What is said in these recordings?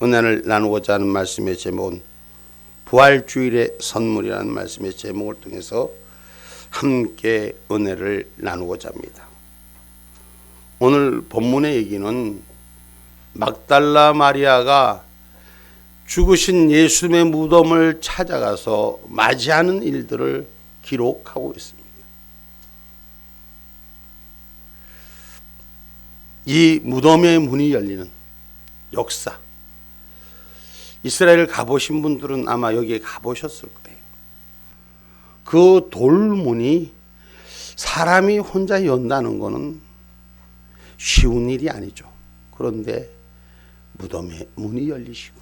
은혜를 나누고자 하는 말씀의 제목은 부활주일의 선물이라는 말씀의 제목을 통해서 함께 은혜를 나누고자 합니다. 오늘 본문의 얘기는 막달라 마리아가 죽으신 예수님의 무덤을 찾아가서 맞이하는 일들을 기록하고 있습니다. 이 무덤의 문이 열리는 역사, 이스라엘 가보신 분들은 아마 여기에 가보셨을 거예요. 그 돌문이 사람이 혼자 연다는 것은 쉬운 일이 아니죠. 그런데 무덤의 문이 열리시고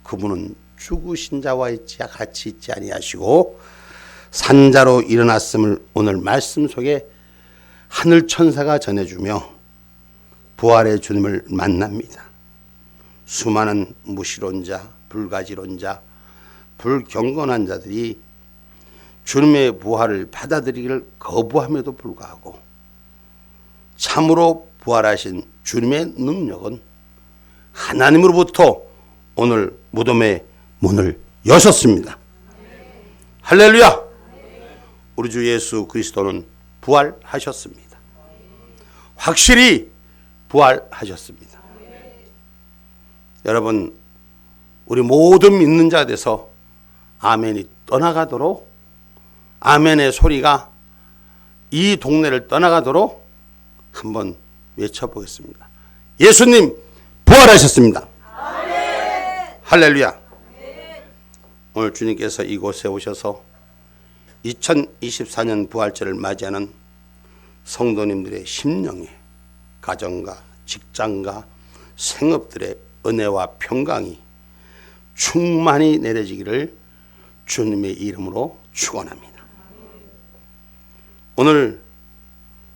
그분은 죽으신 자와 같이 있지 아니하시고 산자로 일어났음을 오늘 말씀 속에 하늘 천사가 전해주며 부활의 주님을 만납니다. 수많은 무신론자, 불가지론자, 불경건한 자들이 주님의 부활을 받아들이기를 거부함에도 불구하고 참으로 부활하신 주님의 능력은 하나님으로부터 오늘 무덤의 문을 여셨습니다. 할렐루야! 우리 주 예수 그리스도는 부활하셨습니다. 확실히 부활하셨습니다. 여러분, 우리 모든 믿는 자 돼서 아멘이 떠나가도록, 아멘의 소리가 이 동네를 떠나가도록 한번 외쳐보겠습니다. 예수님 부활하셨습니다. 아멘. 할렐루야. 아멘. 오늘 주님께서 이곳에 오셔서 2024년 부활절을 맞이하는 성도님들의 심령에 가정과 직장과 생업들의 은혜와 평강이 충만히 내려지기를 주님의 이름으로 축원합니다. 오늘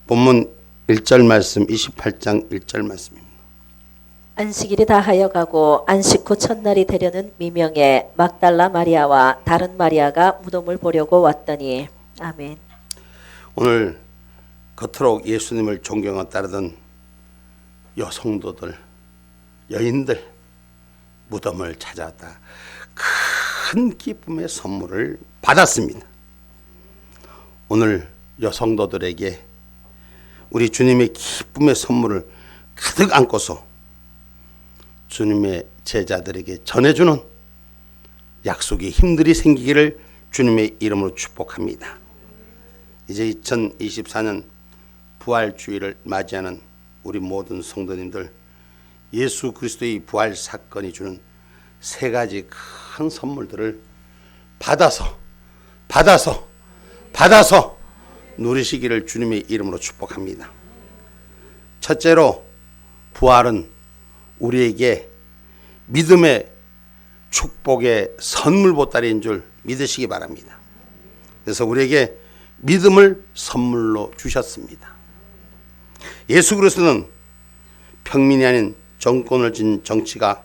본문 1절 말씀 28장 1절 말씀입니다. 안식일이 다하여 가고 안식 후 첫날이 되려는 미명에 막달라 마리아와 다른 마리아가 무덤을 보려고 왔더니. 아멘. 오늘 겉으로 예수님을 존경하고 따르던 여성도들, 여인들 무덤을 찾아왔다 큰 기쁨의 선물을 받았습니다. 오늘 여성도들에게 우리 주님의 기쁨의 선물을 가득 안고서 주님의 제자들에게 전해주는 약속의 힘들이 생기기를 주님의 이름으로 축복합니다. 이제 2024년 부활주일을 맞이하는 우리 모든 성도님들, 예수 그리스도의 부활 사건이 주는 세 가지 큰 선물들을 받아서 누리시기를 주님의 이름으로 축복합니다. 첫째로, 부활은 우리에게 믿음의 축복의 선물 보따리인 줄 믿으시기 바랍니다. 그래서 우리에게 믿음을 선물로 주셨습니다. 예수 그리스도는 평민이 아닌 정권을 진 정치가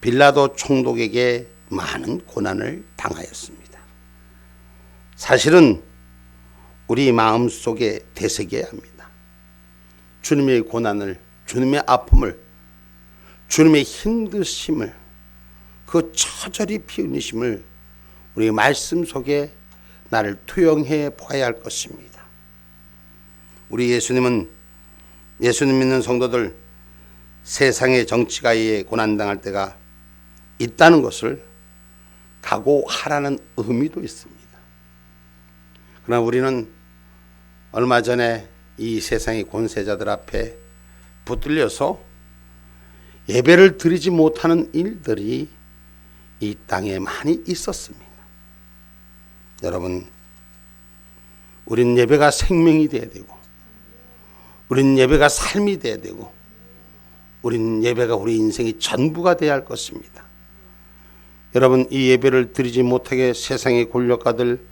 빌라도 총독에게 많은 고난을 당하였습니다. 사실은 우리 마음속에 되새겨야 합니다. 주님의 고난을, 주님의 아픔을, 주님의 힘드심을, 그 처절히 피흘리심을 우리 말씀 속에 나를 투영해 보아야 할 것입니다. 우리 예수님 믿는 성도들, 세상의 정치가에 고난당할 때가 있다는 것을 각오하라는 의미도 있습니다. 그러나 우리는 얼마 전에 이 세상의 권세자들 앞에 붙들려서 예배를 드리지 못하는 일들이 이 땅에 많이 있었습니다. 여러분, 우린 예배가 생명이 돼야 되고, 우린 예배가 삶이 돼야 되고, 우린 예배가 우리 인생의 전부가 돼야 할 것입니다. 여러분, 이 예배를 드리지 못하게 세상의 권력가들,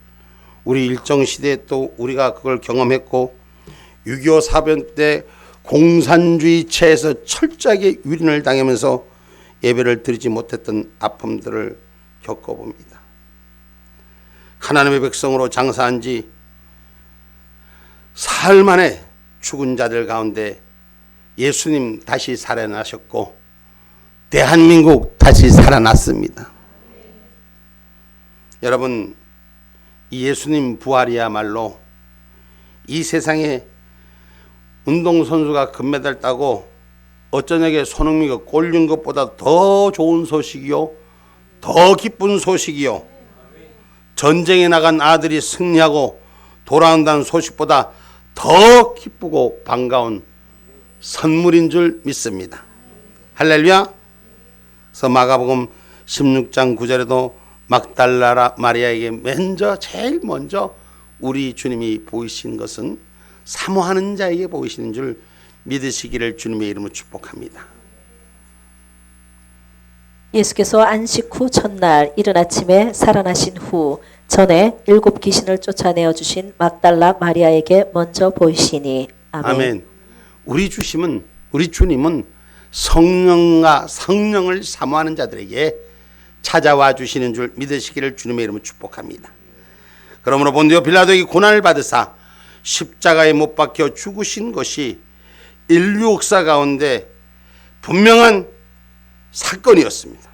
우리 일정시대에 또 우리가 그걸 경험했고 6.25 사변 때 공산주의체에서 철저하게 유린을 당하면서 예배를 드리지 못했던 아픔들을 겪어봅니다. 하나님의 백성으로 장사한 지 사흘 만에 죽은 자들 가운데 예수님 다시 살아나셨고 대한민국 다시 살아났습니다. 여러분, 이 예수님 부활이야말로 이 세상에 운동선수가 금메달 따고 어쩌냐게 손흥민이 골 넣은 것보다 더 좋은 소식이요, 더 기쁜 소식이요, 전쟁에 나간 아들이 승리하고 돌아온다는 소식보다 더 기쁘고 반가운 선물인 줄 믿습니다. 할렐루야. 그래서 마가복음 16장 9절에도 막달라 마리아에게 제일 먼저 우리 주님이 보이신 것은 사모하는 자에게 보이시는 줄 믿으시기를 주님의 이름으로 축복합니다. 예수께서 안식 후 첫날 이른 아침에 살아나신 후 전에 7 귀신을 쫓아내어 주신 막달라 마리아에게 먼저 보이시니. 아멘. 아멘. 우리 주님은 성령과 성령을 사모하는 자들에게 찾아와 주시는 줄 믿으시기를 주님의 이름으로 축복합니다. 그러므로 본디오 빌라도에게 고난을 받으사 십자가에 못 박혀 죽으신 것이 인류 역사 가운데 분명한 사건이었습니다.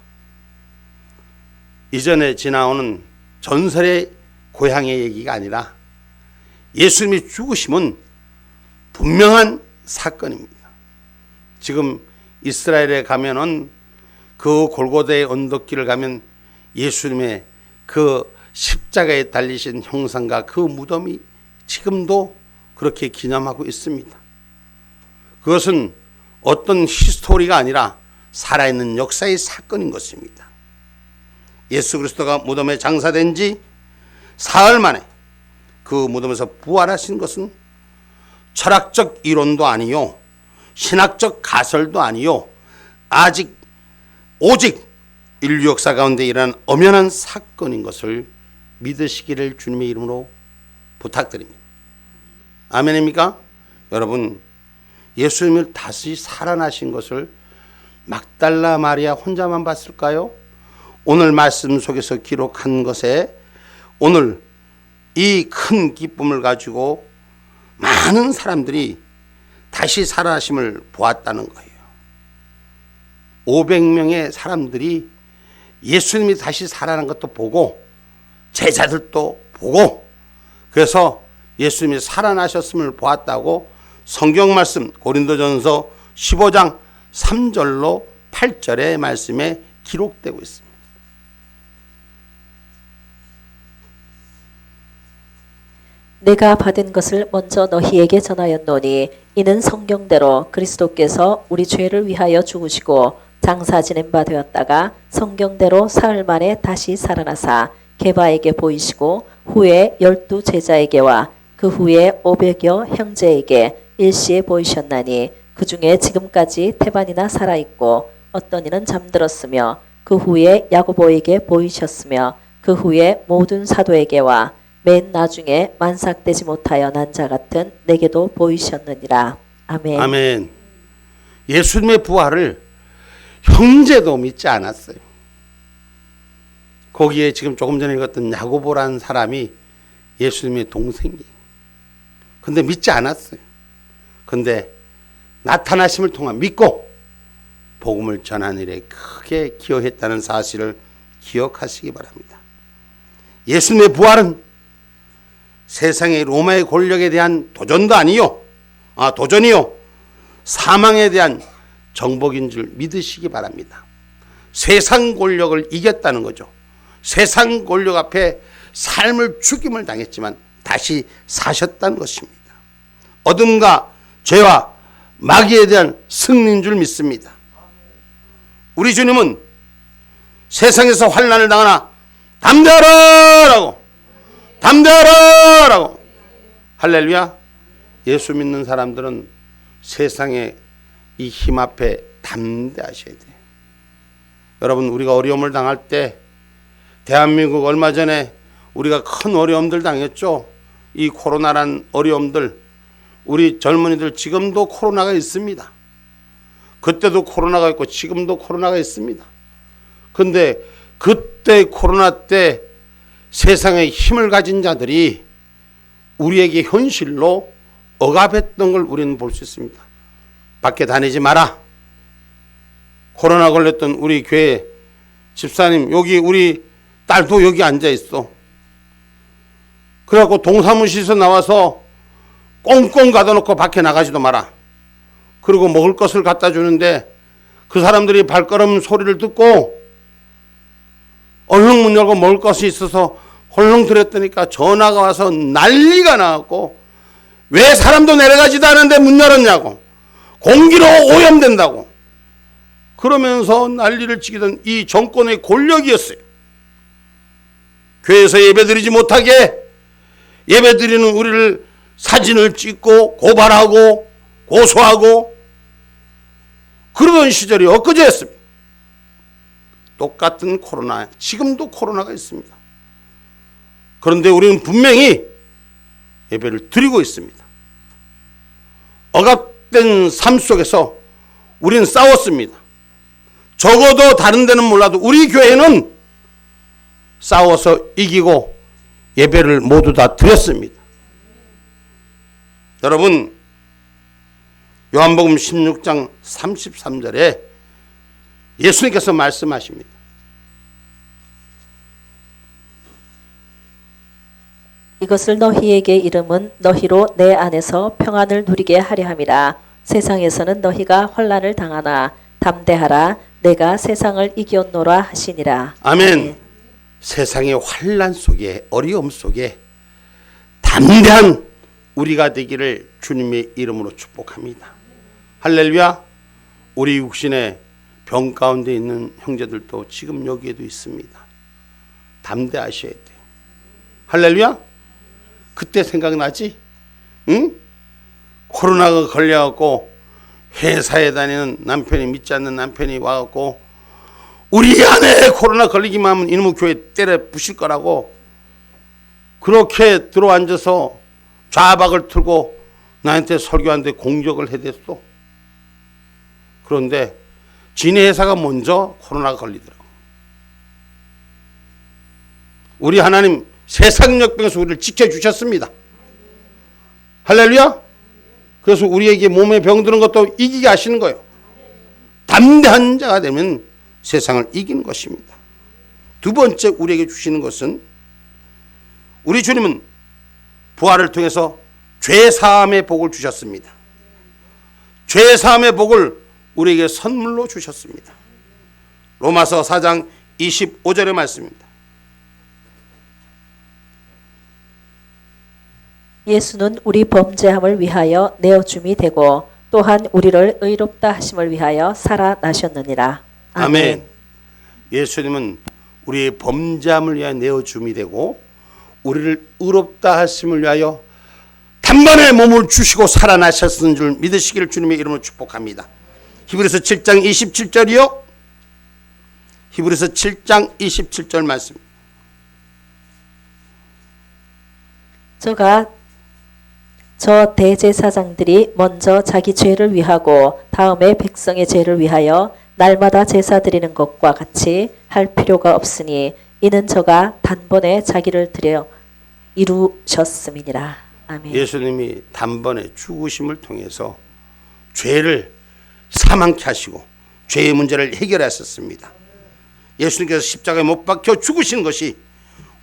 이전에 지나오는 전설의 고향의 얘기가 아니라 예수님이 죽으심은 분명한 사건입니다. 지금 이스라엘에 가면은 그 골고다의 언덕길을 가면 예수님의 그 십자가에 달리신 형상과 그 무덤이 지금도 그렇게 기념하고 있습니다. 그것은 어떤 히스토리가 아니라 살아있는 역사의 사건인 것입니다. 예수 그리스도가 무덤에 장사된 지 사흘 만에 그 무덤에서 부활하신 것은 철학적 이론도 아니요, 신학적 가설도 아니요, 오직 인류 역사 가운데 일어난 엄연한 사건인 것을 믿으시기를 주님의 이름으로 부탁드립니다. 아멘입니까? 여러분, 예수님을 다시 살아나신 것을 막달라 마리아 혼자만 봤을까요? 오늘 말씀 속에서 기록한 것에 오늘 이 큰 기쁨을 가지고 많은 사람들이 다시 살아나심을 보았다는 거예요. 500명의 사람들이 예수님이 다시 살아난 것도 보고 제자들도 보고, 그래서 예수님이 살아나셨음을 보았다고 성경 말씀 고린도전서 15장 3절로 8절의 말씀에 기록되고 있습니다. 내가 받은 것을 먼저 너희에게 전하였노니 이는 성경대로 그리스도께서 우리 죄를 위하여 죽으시고 장사 지낸 바 되었다가 성경대로 사흘 만에 다시 살아나사 게바에게 보이시고 후에 12 제자에게와 그 후에 500여 형제에게 일시에 보이셨나니 그 중에 지금까지 태반이나 살아있고 어떤 이는 잠들었으며 그 후에 야고보에게 보이셨으며 그 후에 모든 사도에게와 맨 나중에 만삭되지 못하여 난 자 같은 내게도 보이셨느니라. 아멘. 아멘. 예수님의 부활을 형제도 믿지 않았어요. 거기에 지금 조금 전에 읽었던 야고보라는 사람이 예수님의 동생이에요. 근데 믿지 않았어요. 근데 나타나심을 통한 믿고 복음을 전하는 일에 크게 기여했다는 사실을 기억하시기 바랍니다. 예수님의 부활은 세상의 로마의 권력에 대한 도전이요, 사망에 대한 정복인 줄 믿으시기 바랍니다. 세상 권력을 이겼다는 거죠. 세상 권력 앞에 삶을 죽임을 당했지만 다시 사셨다는 것입니다. 어둠과 죄와 마귀에 대한 승리인 줄 믿습니다. 우리 주님은 세상에서 환난을 당하나 담대하라 라고 할렐루야. 예수 믿는 사람들은 세상의 이 힘 앞에 담대하셔야 돼요. 여러분, 우리가 어려움을 당할 때 대한민국 얼마 전에 우리가 큰 어려움들 당했죠. 이 코로나란 어려움들, 우리 젊은이들 지금도 코로나가 있습니다. 그때도 코로나가 있고 지금도 코로나가 있습니다. 근데 그때 코로나 때 세상에 힘을 가진 자들이 우리에게 현실로 억압했던 걸 우리는 볼 수 있습니다. 밖에 다니지 마라. 코로나 걸렸던 우리 교회 집사님, 여기 우리 딸도 여기 앉아 있어. 그래갖고 동사무실에서 나와서 꽁꽁 가둬놓고 밖에 나가지도 마라. 그리고 먹을 것을 갖다 주는데 그 사람들이 발걸음 소리를 듣고 얼른 문 열고 먹을 것이 있어서 헐렁 들었더니까 전화가 와서 난리가 나갖고 왜 사람도 내려가지도 않은데 문 열었냐고, 공기로 오염된다고 그러면서 난리를 치기던 이 정권의 권력이었어요. 교회에서 예배드리지 못하게 예배드리는 우리를 사진을 찍고 고발하고 고소하고 그러던 시절이 엊그제였습니다. 똑같은 코로나, 지금도 코로나가 있습니다. 그런데 우리는 분명히 예배를 드리고 있습니다. 억압된 삶 속에서 우리는 싸웠습니다. 적어도 다른 데는 몰라도 우리 교회는 싸워서 이기고 예배를 모두 다 드렸습니다. 여러분, 요한복음 16장 33절에 예수님께서 말씀하십니다. 이것을 너희에게 이름은 너희로 내 안에서 평안을 누리게 하려 함이라. 세상에서는 너희가 환난을 당하나 담대하라. 내가 세상을 이겼노라 하시니라. 아멘. 세상의 환난 속에, 어려움 속에 담대한 우리가 되기를 주님의 이름으로 축복합니다. 할렐루야. 우리 육신의 병 가운데 있는 형제들도 지금 여기에도 있습니다. 담대하셔야 돼요. 할렐루야. 그때 생각나지? 응? 코로나가 걸려갖고 회사에 다니는 남편이, 믿지 않는 남편이 와갖고 우리 아내 코로나 걸리기만 하면 이놈의 교회 때려 부실 거라고 그렇게 들어앉아서 좌박을 틀고 나한테 설교하는데 공격을 해댔어. 그런데 지네 회사가 먼저 코로나가 걸리더라고. 우리 하나님 세상 역병에서 우리를 지켜주셨습니다. 할렐루야. 그래서 우리에게 몸에 병드는 것도 이기게 하시는 거예요. 담대한 자가 되면 세상을 이기는 것입니다. 두 번째 우리에게 주시는 것은, 우리 주님은 부활을 통해서 죄사함의 복을 주셨습니다. 죄사함의 복을 우리에게 선물로 주셨습니다. 로마서 4장 25절의 말씀입니다. 예수는 우리 범죄함을 위하여 내어줌이 되고 또한 우리를 의롭다 하심을 위하여 살아나셨느니라. 아멘. 예수님은 우리의 범죄함을 위하여 내어줌이 되고 우리를 의롭다 하심을 위하여 단번에 몸을 주시고 살아나셨은 줄 믿으시기를 주님의 이름으로 축복합니다. 히브리서 7장 27절이요. 히브리서 7장 27절 말씀. 저 대제사장들이 먼저 자기 죄를 위하고 다음에 백성의 죄를 위하여 날마다 제사 드리는 것과 같이 할 필요가 없으니 이는 저가 단번에 자기를 드려 이루셨음이니라. 아멘. 예수님이 단번에 죽으심을 통해서 죄를 사망케 하시고 죄의 문제를 해결하셨습니다. 예수님께서 십자가에 못 박혀 죽으신 것이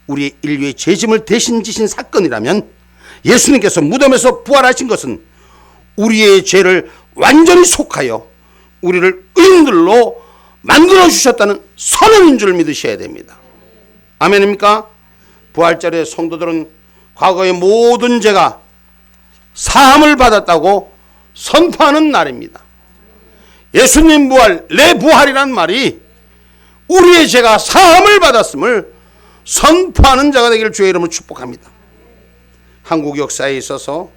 우리 인류의 죄짐을 대신 지신 사건이라면, 예수님께서 무덤에서 부활하신 것은 우리의 죄를 완전히 속하여 우리를 의인들로 만들어 주셨다는 선언인 줄 믿으셔야 됩니다. 아멘입니까? 부활절에 성도들은 과거의 모든 죄가 사함을 받았다고 선포하는 날입니다. 예수님 부활, 내 부활이란 말이 우리의 죄가 사함을 받았음을 선포하는 자가 되기를 주의 이름으로 축복합니다. 한국 역사에 있어서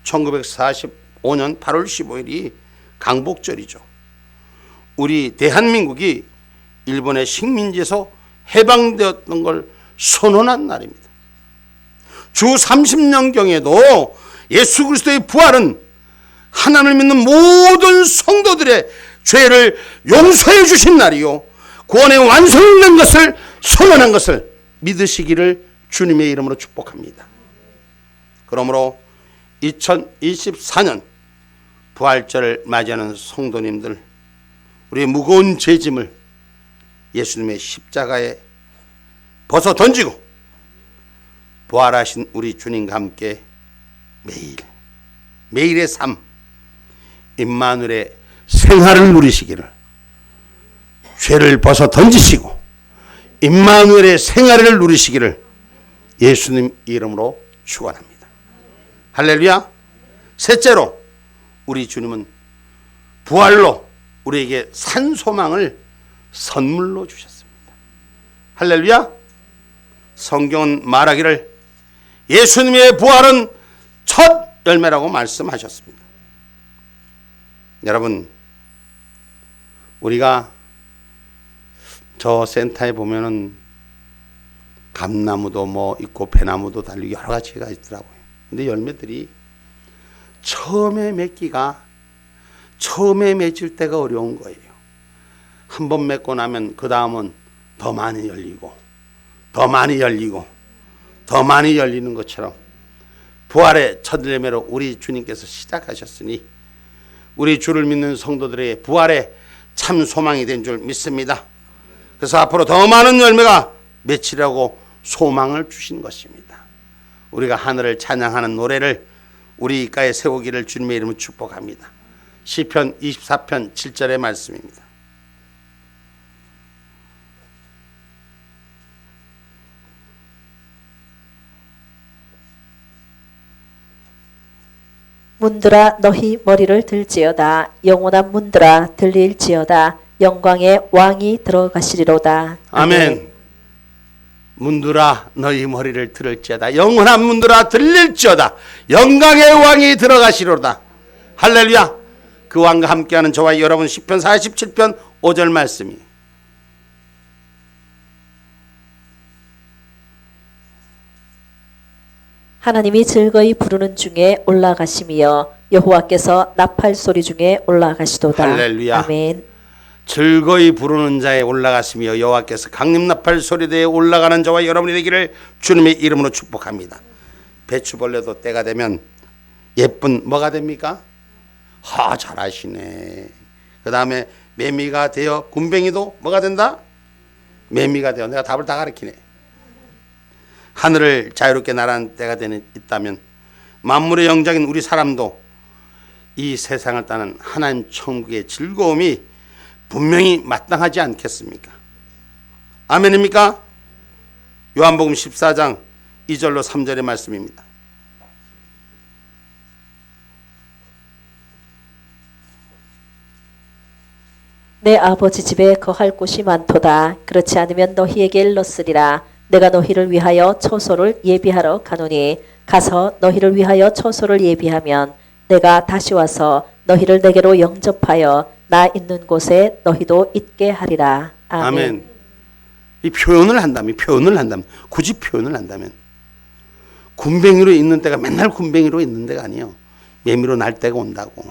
1945년 8월 15일이 강복절이죠. 우리 대한민국이 일본의 식민지에서 해방되었던 걸 선언한 날입니다. 주 30년경에도 예수 그리스도의 부활은 하나님을 믿는 모든 성도들의 죄를 용서해 주신 날이요, 구원의 완성된 것을 선언한 것을 믿으시기를 주님의 이름으로 축복합니다. 그러므로 2024년 부활절을 맞이하는 성도님들, 우리의 무거운 죄짐을 예수님의 십자가에 벗어 던지고 부활하신 우리 주님과 함께 매일의 삶, 임마누엘의 생활을 누리시기를, 죄를 벗어 던지시고 임마누엘의 생활을 누리시기를 예수님 이름으로 축원합니다. 할렐루야. 셋째로, 우리 주님은 부활로 우리에게 산 소망을 선물로 주셨습니다. 할렐루야. 성경은 말하기를 예수님의 부활은 첫 열매라고 말씀하셨습니다. 여러분, 우리가 저 센터에 보면은 감나무도 뭐 있고 배나무도 달리고 여러 가지가 있더라고요. 근데 열매들이 처음에 맺기가, 처음에 맺을 때가 어려운 거예요. 한 번 맺고 나면 그 다음은 더 많이 열리고 더 많이 열리고 더 많이 열리는 것처럼 부활의 첫 열매로 우리 주님께서 시작하셨으니 우리 주를 믿는 성도들의 부활의 참 소망이 된 줄 믿습니다. 그래서 앞으로 더 많은 열매가 맺히라고 소망을 주신 것입니다. 우리가 하늘을 찬양하는 노래를 우리 입가에 세우기를 주님의 이름으로 축복합니다. 시편 24편 7절의 말씀입니다. 문들아 너희 머리를 들지어다. 영원한 문들아 들릴지어다. 영광의 왕이 들어가시리로다. 아멘. 문들아 너희 머리를 들을지어다. 영원한 문들아 들릴지어다. 영광의 왕이 들어가시리로다. 할렐루야. 그 왕과 함께하는 저와 여러분, 시편 47편 5절 말씀이 하나님이 즐거이 부르는 중에 올라가심이여 여호와께서 나팔 소리 중에 올라가시도다. 할렐루야. 아멘. 즐거이 부르는 자에 올라갔으며 여호와께서 강림나팔 소리대에 올라가는 자와 여러분이 되기를 주님의 이름으로 축복합니다. 배추벌레도 때가 되면 예쁜 뭐가 됩니까? 잘하시네. 그 다음에 매미가 되어 군뱅이도 뭐가 된다? 매미가 되어. 내가 답을 다 가르치네. 하늘을 자유롭게 날아가는 때가 있다면 만물의 영장인 우리 사람도 이 세상을 떠난 하나님 천국의 즐거움이 분명히 마땅하지 않겠습니까? 아멘입니까? 요한복음 14장 2절로 3절의 말씀입니다. 내 아버지 집에 거할 곳이 많도다. 그렇지 않으면 너희에게 일렀으리라. 내가 너희를 위하여 처소를 예비하러 가노니 가서 너희를 위하여 처소를 예비하면 내가 다시 와서 너희를 내게로 영접하여 나 있는 곳에 너희도 있게 하리라. 아멘. 아멘. 이 표현을 한다면 굳이 표현을 한다면 군뱅이로 있는 때가 맨날 군뱅이로 있는 데가 아니에요. 매미로 날 때가 온다고.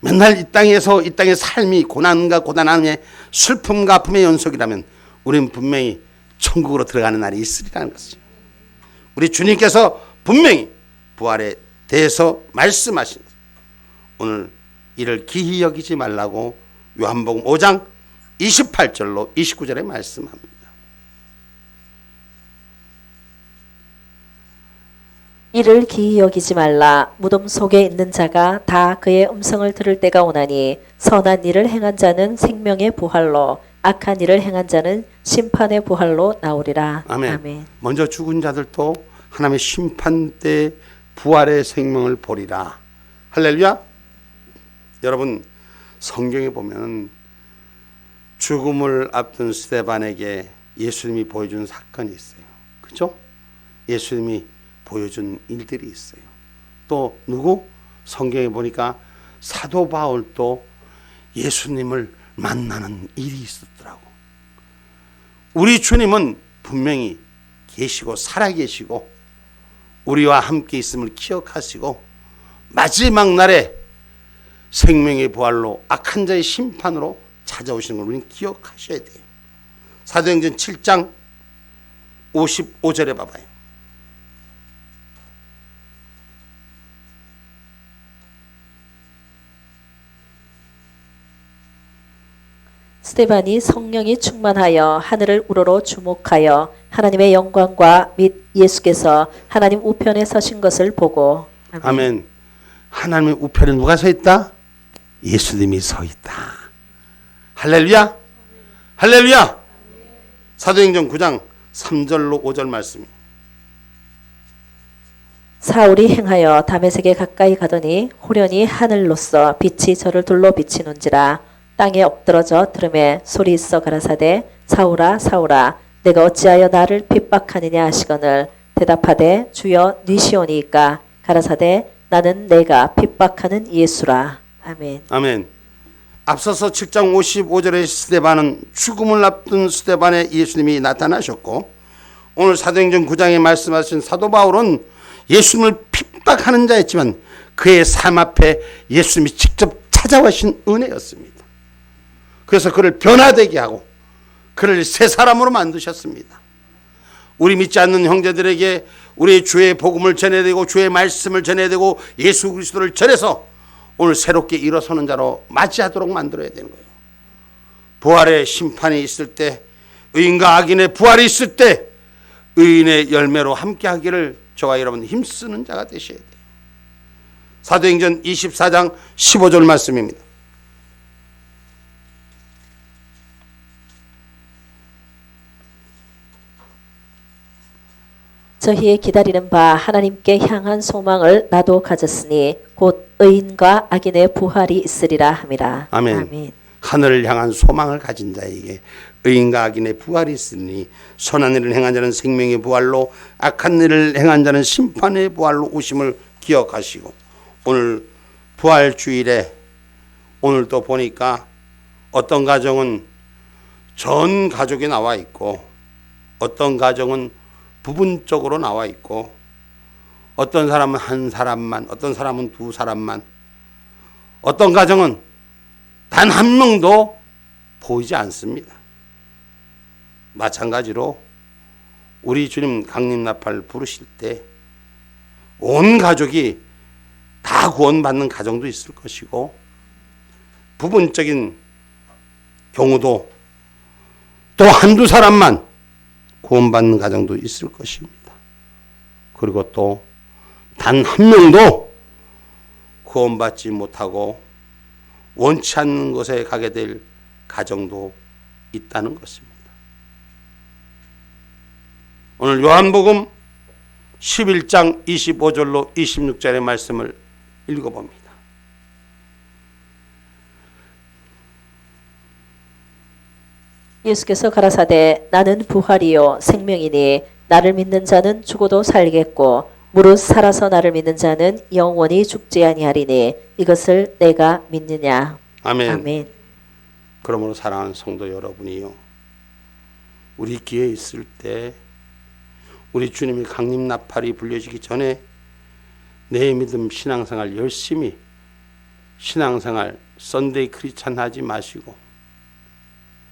맨날 이 땅에서 이 땅의 삶이 고난과 고난함의 슬픔과 아픔의 연속이라면 우리는 분명히 천국으로 들어가는 날이 있으리라는 것이죠. 우리 주님께서 분명히 부활에 대해서 말씀하신 오늘 이를 기히 여기지 말라고 요한복음 5장 28절로 29절에 말씀합니다. 이를 기이 여기지 말라. 무덤 속에 있는 자가 다 그의 음성을 들을 때가 오나니 선한 일을 행한 자는 생명의 부활로 악한 일을 행한 자는 심판의 부활로 나오리라. 아멘. 아멘. 먼저 죽은 자들도 하나님의 심판 때 부활의 생명을 보리라. 할렐루야. 여러분, 성경에 보면 죽음을 앞둔 스데반에게 예수님이 보여준 사건이 있어요. 그렇죠? 예수님이 보여준 일들이 있어요. 또 누구? 성경에 보니까 사도 바울도 예수님을 만나는 일이 있었더라고. 우리 주님은 분명히 계시고 살아계시고 우리와 함께 있음을 기억하시고 마지막 날에 생명의 부활로 악한 자의 심판으로 찾아오시는 걸 우리는 기억하셔야 돼요. 사도행전 7장 55절에 봐봐요. 스데반이 성령이 충만하여 하늘을 우러러 주목하여 하나님의 영광과 및 예수께서 하나님 우편에 서신 것을 보고. 아멘. 하나님의 우편에 누가 서 있다? 예수님이 서 있다. 할렐루야. 할렐루야. 사도행전 9장 3절로 5절 말씀입니다. 사울이 행하여 다메섹에 가까이 가더니 호련히 하늘로서 빛이 저를 둘러 비치는지라. 땅에 엎드러져 들음에 소리 있어 가라사대 사울아 사울아 내가 어찌하여 나를 핍박하느냐 하시거늘 대답하되 주여 니시오니이까 가라사대 나는 내가 핍박하는 예수라. 아멘. 아멘. 앞서서 7장 55절의 스데반은 죽음을 앞둔 스데반에 예수님이 나타나셨고, 오늘 사도행전 9장에 말씀하신 사도 바울은 예수님을 핍박하는 자였지만 그의 삶 앞에 예수님이 직접 찾아오신 은혜였습니다. 그래서 그를 변화되게 하고 그를 새 사람으로 만드셨습니다. 우리 믿지 않는 형제들에게 우리의 주의 복음을 전해야 되고 주의 말씀을 전해야 되고 예수 그리스도를 전해서 오늘 새롭게 일어서는 자로 맞이하도록 만들어야 되는 거예요. 부활의 심판이 있을 때, 의인과 악인의 부활이 있을 때 의인의 열매로 함께하기를 저와 여러분 힘쓰는 자가 되셔야 돼요. 사도행전 24장 15절 말씀입니다. 저희의 기다리는 바 하나님께 향한 소망을 나도 가졌으니 곧 의인과 악인의 부활이 있으리라 함이라. 아멘. 아멘. 하늘을 향한 소망을 가진 자에게 의인과 악인의 부활이 있으니 선한 일을 행한 자는 생명의 부활로 악한 일을 행한 자는 심판의 부활로 오심을 기억하시고, 오늘 부활주일에 오늘 또 보니까 어떤 가정은 전 가족이 나와 있고 어떤 가정은 부분적으로 나와 있고 어떤 사람은 한 사람만, 어떤 사람은 두 사람만, 어떤 가정은 단 한 명도 보이지 않습니다. 마찬가지로 우리 주님 강림나팔 부르실 때 온 가족이 다 구원받는 가정도 있을 것이고 부분적인 경우도 또 한두 사람만 구원받는 가정도 있을 것입니다. 그리고 또 단 한 명도 구원받지 못하고 원치 않는 곳에 가게 될 가정도 있다는 것입니다. 오늘 요한복음 11장 25절로 26절의 말씀을 읽어봅니다. 예수께서 가라사대 나는 부활이요 생명이니 나를 믿는 자는 죽어도 살겠고 무릇 살아서 나를 믿는 자는 영원히 죽지 아니하리니 이것을 내가 믿느냐. 아멘. 아멘. 그러므로 사랑하는 성도 여러분이요, 우리 기회 있을 때 우리 주님이 강림나팔이 불려지기 전에 내 믿음 신앙생활 열심히 신앙생활 썬데이 크리스찬 하지 마시고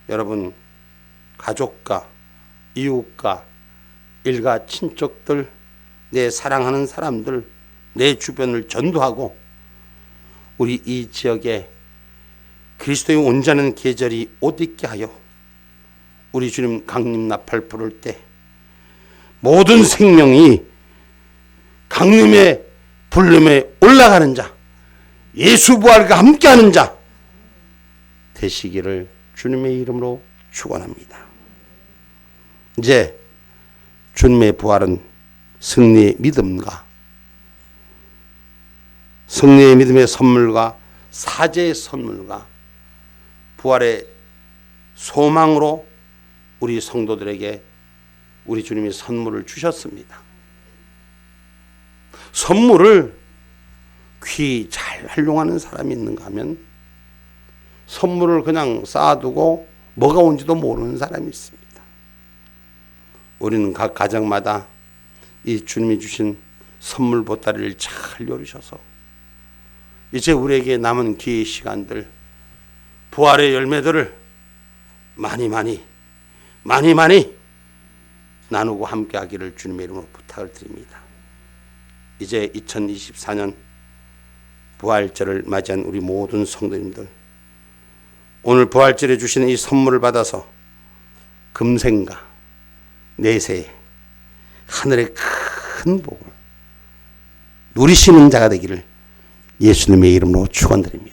여러분 가족과 이웃과 일가 친척들, 내 사랑하는 사람들, 내 주변을 전도하고 우리 이 지역에 그리스도의 온전한 계절이 옷 입게 하여 우리 주님 강림나팔 부를 때 모든 생명이 강림의 불름에 올라가는 자, 예수 부활과 함께하는 자 되시기를 주님의 이름으로 축원합니다. 이제 주님의 부활은 승리의 믿음과 승리의 믿음의 선물과 사제의 선물과 부활의 소망으로 우리 성도들에게 우리 주님이 선물을 주셨습니다. 선물을 귀히 잘 활용하는 사람이 있는가 하면 선물을 그냥 쌓아두고 뭐가 온지도 모르는 사람이 있습니다. 우리는 각 가정마다 이 주님이 주신 선물 보따리를 잘 열으셔서 이제 우리에게 남은 기회의 시간들, 부활의 열매들을 많이 나누고 함께하기를 주님의 이름으로 부탁을 드립니다. 이제 2024년 부활절을 맞이한 우리 모든 성도님들, 오늘 부활절에 주시는 이 선물을 받아서 금생과 내세에 하늘의 큰 복을 누리시는 자가 되기를 예수님의 이름으로 축원드립니다.